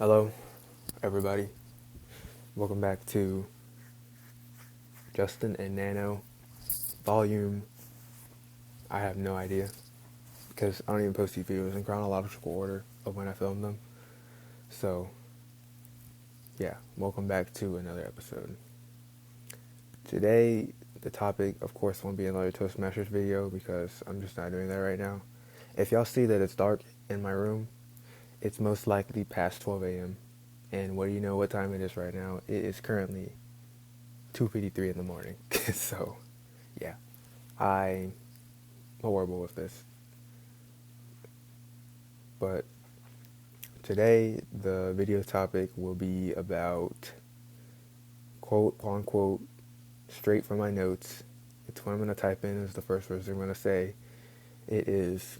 Hello, everybody. Welcome back to Justin and Nano volume. I have no idea because I don't even post these videos in chronological order of when I filmed them. So, yeah, welcome back to another episode. Today, the topic, of course, won't be another Toastmasters video because I'm just not doing that right now. If y'all see that it's dark in my room, it's most likely past 12 a.m. And what do you know what time it is right now? It is currently 2:53 in the morning. So, yeah, I'm horrible with this. But today, the video topic will be about quote unquote straight from my notes. It's what I'm going to type in as the first words I'm going to say. It is,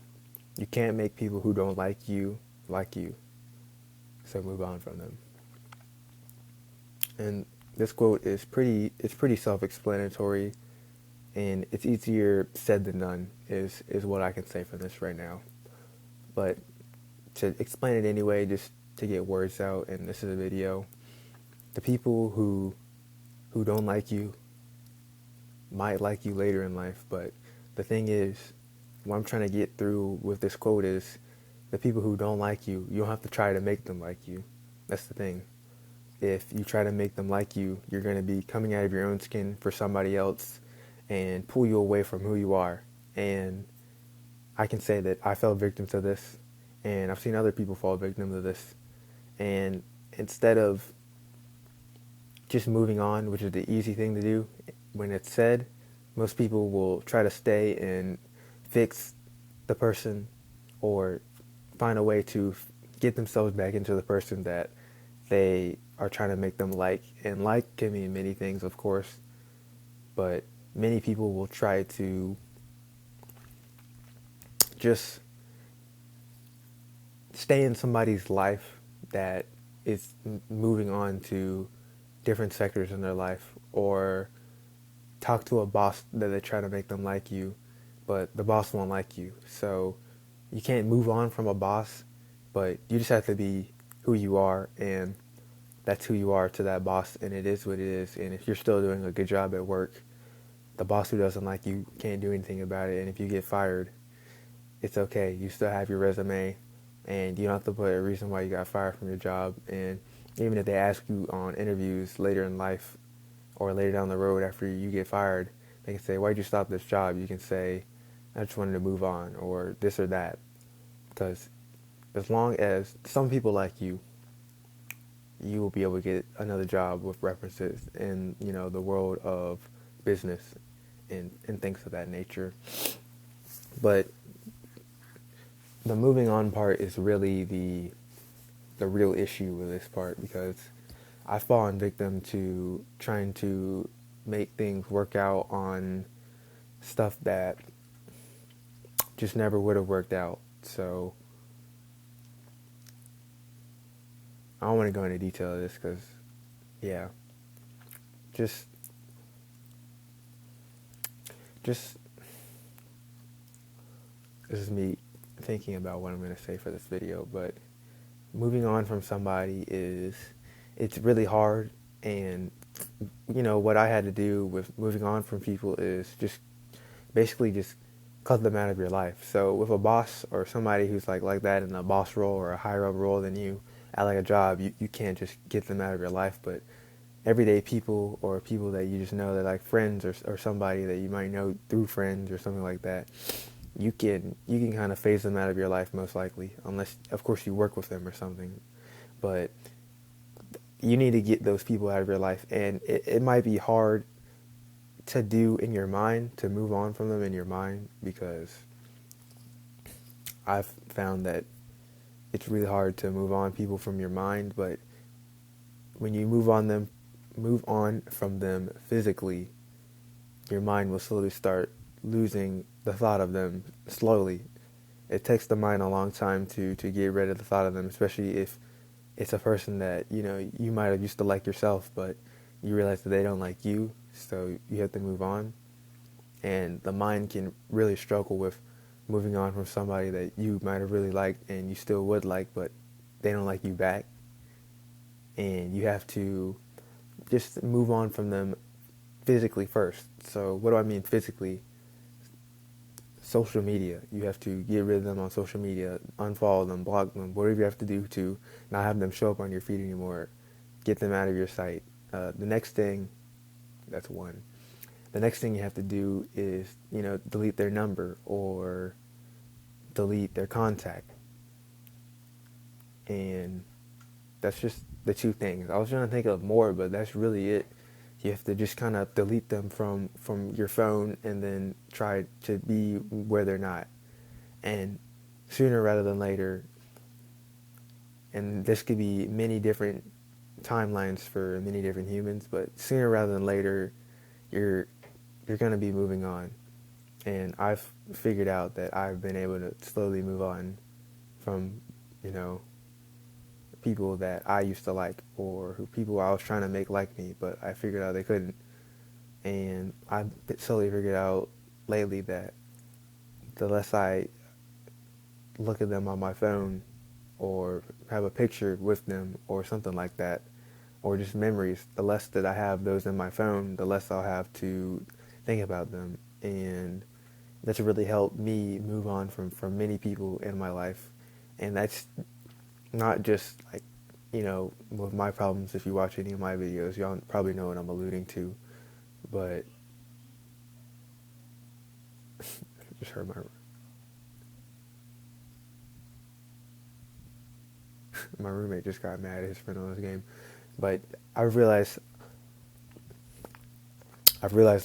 you can't make people who don't like you, so move on from them. And this quote is pretty self-explanatory, and it's easier said than done is what I can say for this right now. But to explain it anyway, just to get words out, and this is a video, the people who don't like you might like you later in life, but the thing is, what I'm trying to get through with this quote is, the people who don't like you, you don't have to try to make them like you. That's the thing. If you try to make them like you, you're going to be coming out of your own skin for somebody else and pull you away from who you are. And I can say that I fell victim to this, and I've seen other people fall victim to this. And instead of just moving on, which is the easy thing to do, when it's said, most people will try to stay and fix the person or find a way to get themselves back into the person that they are trying to make them like. And like can mean many things, of course, but many people will try to just stay in somebody's life that is moving on to different sectors in their life, or talk to a boss that they try to make them like you, but the boss won't like you. So you can't move on from a boss, but you just have to be who you are, and that's who you are to that boss, and it is what it is. And if you're still doing a good job at work, the boss who doesn't like you can't do anything about it. And if you get fired, it's okay. You still have your resume, and you don't have to put a reason why you got fired from your job. And even if they ask you on interviews later in life or later down the road after you get fired, they can say, why'd you stop this job? You can say, I just wanted to move on, or this or that. Because as long as some people like you, you will be able to get another job with references in, the world of business and things of that nature. But the moving on part is really the real issue with this part, because I've fallen victim to trying to make things work out on stuff that just never would have worked out. So I don't want to go into detail of this because, yeah, just this is me thinking about what I'm going to say for this video. But moving on from somebody it's really hard. And what I had to do with moving on from people is just basically just cut them out of your life. So with a boss or somebody who's like that in a boss role or a higher up role than you at like a job, you can't just get them out of your life. But everyday people, or people that you just know, that like friends, or somebody that you might know through friends or something like that, you can kind of phase them out of your life most likely, unless of course you work with them or something. But you need to get those people out of your life, and it might be hard to do in your mind, to move on from them in your mind, because I've found that it's really hard to move on people from your mind. But when you move on from them physically, your mind will slowly start losing the thought of them slowly. It takes the mind a long time to get rid of the thought of them, especially if it's a person that you might have used to like yourself, but you realize that they don't like you, so you have to move on. And the mind can really struggle with moving on from somebody that you might have really liked and you still would like, but they don't like you back. and you have to just move on from them physically first. So what do I mean physically? Social media. You have to get rid of them on social media, unfollow them, block them, whatever you have to do to not have them show up on your feed anymore. Get them out of your sight. The next thing, that's one. The next thing you have to do is, delete their number or delete their contact. And that's just the two things. I was trying to think of more, but that's really it. You have to just kind of delete them from your phone and then try to be where they're not. And sooner rather than later, and this could be many different timelines for many different humans, but sooner rather than later, you're going to be moving on. And I've figured out that I've been able to slowly move on from, people that I used to like, or people I was trying to make like me, but I figured out they couldn't. And I've slowly figured out lately that the less I look at them on my phone or have a picture with them or something like that, or just memories, the less that I have those in my phone, the less I'll have to think about them. And that's really helped me move on from many people in my life. And that's not just like, with my problems. If you watch any of my videos, y'all probably know what I'm alluding to. But just heard my roommate just got mad at his friend on this game. But I've realized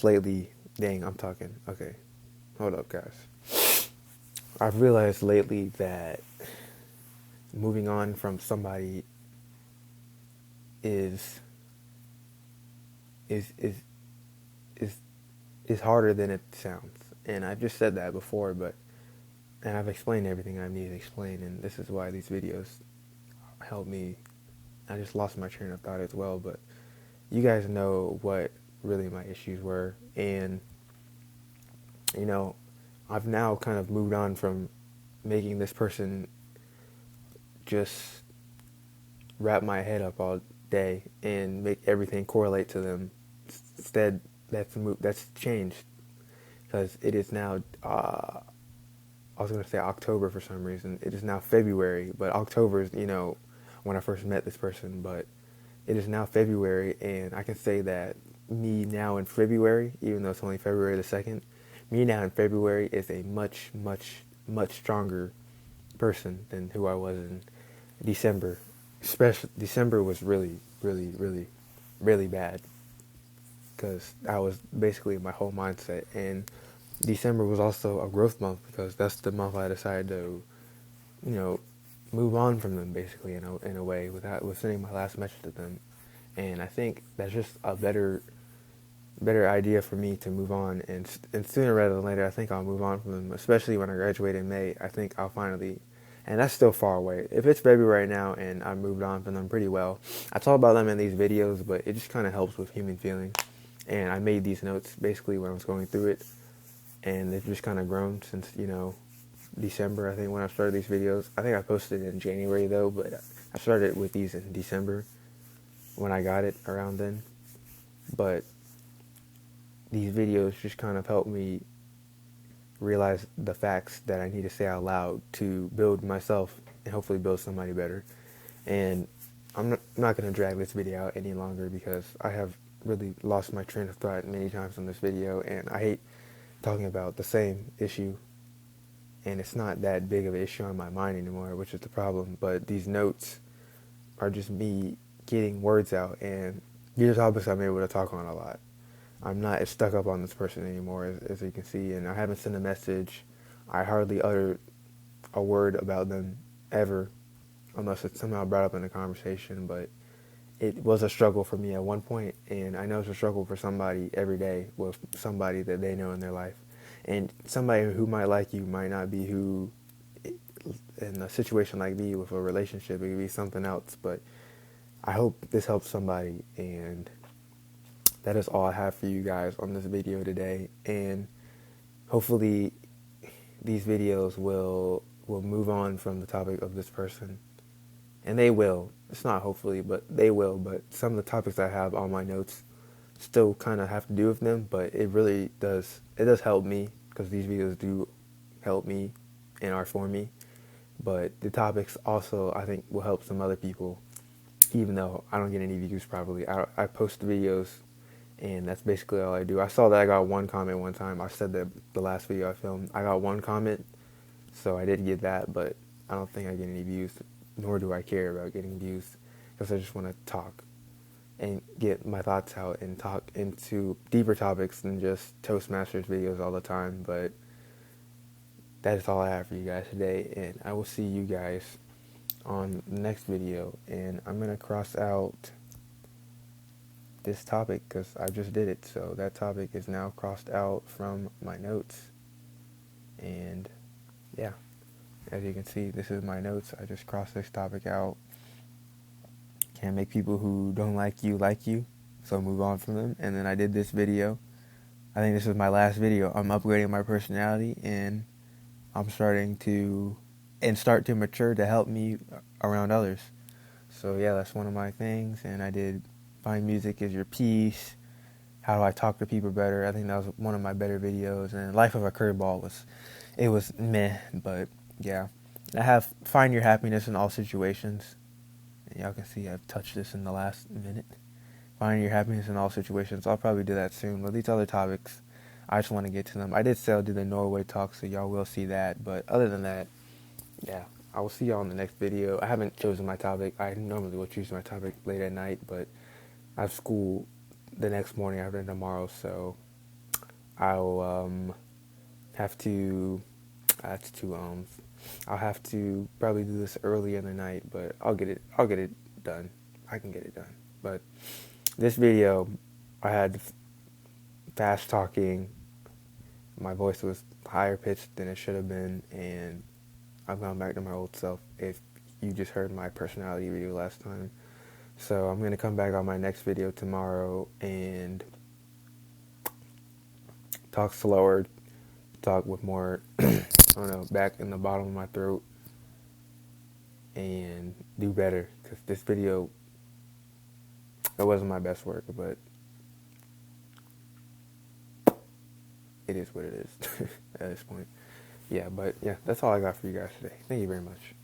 lately, dang, I'm talking. Okay, hold up, guys. I've realized lately that moving on from somebody is harder than it sounds. And I've just said that before, and I've explained everything I need to explain, and this is why these videos help me. I just lost my train of thought as well, but you guys know what really my issues were, and I've now kind of moved on from making this person just wrap my head up all day and make everything correlate to them. Instead, that's changed, because it is now, I was going to say October for some reason. It is now February, but October is, when I first met this person, but it is now February, and I can say that me now in February, even though it's only February the 2nd, me now in February is a much, much, much stronger person than who I was in December. Especially December was really, really, really, really bad, because that was basically my whole mindset. And December was also a growth month, because that's the month I decided to, move on from them, basically, in a way, with sending my last message to them. And I think that's just a better idea for me to move on, and sooner rather than later, I think I'll move on from them. Especially when I graduate in May, I think I'll finally. And that's still far away. If it's February now and I moved on from them pretty well, I talk about them in these videos, but it just kind of helps with human feelings. And I made these notes basically when I was going through it, and they've just kind of grown since, December, I think, when I started these videos. I think I posted it in January, though, but I started with these in December when I got it around then. But these videos just kind of helped me realize the facts that I need to say out loud to build myself and hopefully build somebody better. And I'm not going to drag this video out any longer, because I have really lost my train of thought many times on this video, and I hate talking about the same issue, and it's not that big of an issue on my mind anymore, which is the problem. But these notes are just me getting words out, and these topics I'm able to talk on a lot. I'm not as stuck up on this person anymore, as you can see, and I haven't sent a message. I hardly utter a word about them ever, unless it's somehow brought up in a conversation. But it was a struggle for me at one point, and I know it's a struggle for somebody every day with somebody that they know in their life. And somebody who might like you might not be who, in a situation like me with a relationship, it could be something else. But I hope this helps somebody, and that is all I have for you guys on this video today. And hopefully these videos will move on from the topic of this person, and they will. It's not hopefully, but they will. But some of the topics I have on my notes still kind of have to do with them, but it really does. It does help me because these videos do help me and are for me. But the topics also, I think, will help some other people, even though I don't get any views probably. I post the videos, and that's basically all I do. I saw that I got one comment one time. I said that the last video I filmed, I got one comment, so I did get that, but I don't think I get any views, nor do I care about getting views, because I just want to talk and get my thoughts out and talk into deeper topics than just Toastmasters videos all the time. But that is all I have for you guys today, and I will see you guys on the next video. And I'm going to cross out this topic because I just did it, so that topic is now crossed out from my notes. And yeah, as you can see, this is my notes. I just crossed this topic out. Can't make people who don't like you, so move on from them. And then I did this video. I think this is my last video. I'm upgrading my personality, and I'm starting to start to mature to help me around others. So yeah, that's one of my things. And I did find music is your peace. How do I talk to people better? I think that was one of my better videos. And Life of a Curveball was meh, but yeah. I have find your happiness in all situations. And y'all can see I've touched this in the last minute. Find your happiness in all situations. I'll probably do that soon. But these other topics, I just want to get to them. I did say I'll do the Norway talk, so y'all will see that. But other than that, yeah, I will see y'all in the next video. I haven't chosen my topic. I normally will choose my topic late at night, but I have school the next morning after tomorrow, so I'll have to. That's two I'll have to probably do this early in the night, but I'll get it done. I can get it done. But this video, I had fast talking. My voice was higher pitched than it should have been, and I've gone back to my old self. If you just heard my personality video last time, so I'm gonna come back on my next video tomorrow and talk slower, talk with more, I don't know, back in the bottom of my throat, and do better. Because this video, it wasn't my best work, but it is what it is at this point. Yeah, but yeah, that's all I got for you guys today. Thank you very much.